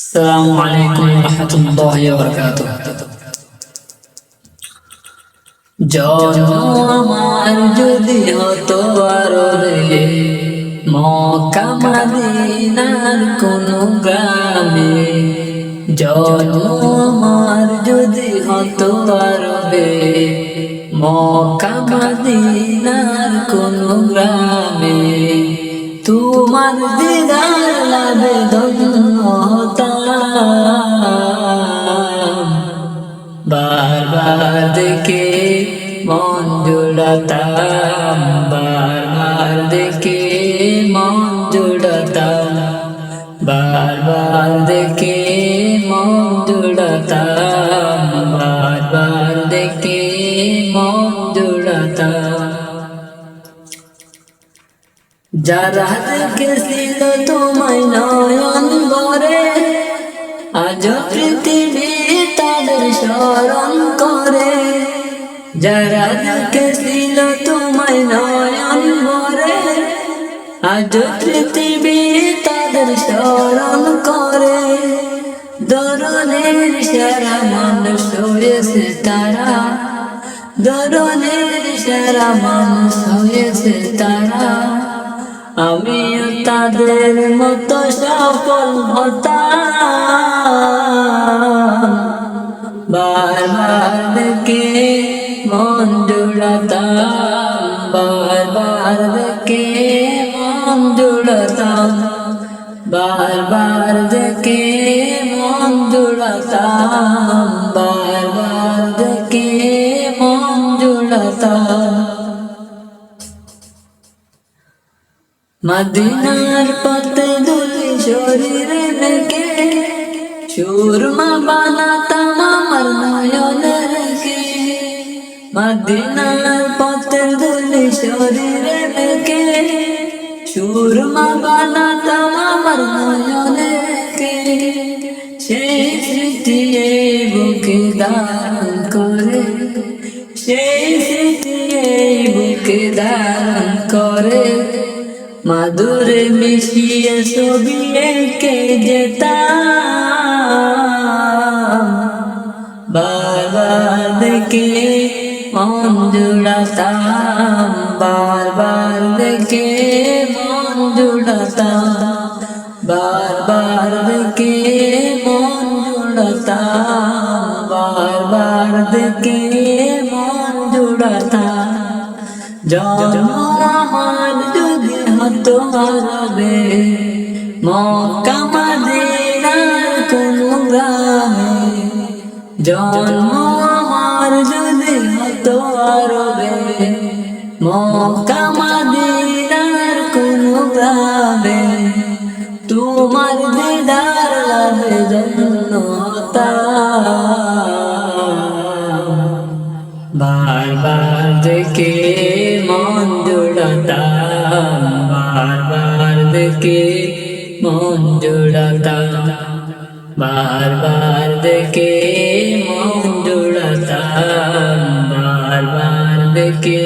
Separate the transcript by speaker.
Speaker 1: আসসালামু আলাইকুম রহমতুল্লাহি ওয়া বারাকাতুহু। জন্ম আমার যদি হতো আরবে, মক্কা মদিনার কোন গ্রামে। জন্ম আমার যদি হতো আরবে, মক্কা মদিনার কোন গ্রামে। তোমার দিদার লাভে ধন্য হতাম, বারবার দেখে মন জোড়াতাম, বারবার দেখে মন জোড়াতাম, বারবার দেখে মন জোড়াতাম, বারবার দেখে মন জোড়াতাম। যারা দেখেছিল তোমায় নয়ন ভরে, আজ পৃথিবী তাদের স্মরণ করে। যারা দেখেছিল তোমায় নয়ন ভরে, আজ পৃথিবী তাদের স্মরণ করে। ধরনের সারা মানুষ হয়েছে তারা, ধরনের সারা মানুষ হয়েছে তারা। আমিও তাদের মতো সফল হতাম, বারবার দেখে মন জোড়াতাম, বারবার দেখে মন জোড়াতাম, বারবার দেখে মন জোড়াতাম, বারবার দেখে মন জোড়াতাম। মদিনার পথে দুলি শরীরে রেখে, সুরমা বানাতাম আমার নয়নে রেখে। মদিনার পথে দুলি শরীরে রেখে, সুরমা বানাতাম আমার নয়নে রেখে। সেই স্মৃতি এই বুকে ধারণ করে, সেই স্মৃতি এই বুকে ধারণ করে। মাদুরে মিশিয়ে ছবি এঁকে যেতাম, বারবার দেখে মন জোড়াতাম, বারবার দেখে মন জোড়াতাম, বারবার দেখে মন জোড়াতাম, বারবার দেখে মন জোড়াতাম। জন্ম আমার যদি হতো আরবে, মক্কা মদিনার কোন গ্রামে। জন্ম আমার যদি হতো আরবে, মক্কা মদিনার কোন গ্রামে। তোমার দিদার লাভে ধন্য হতাম, বারবার দেখে মন জোড়াতাম, বারবার দেখে মন জোড়াতাম, বারবার দেখে মন জোড়াতাম, বারবার দেখে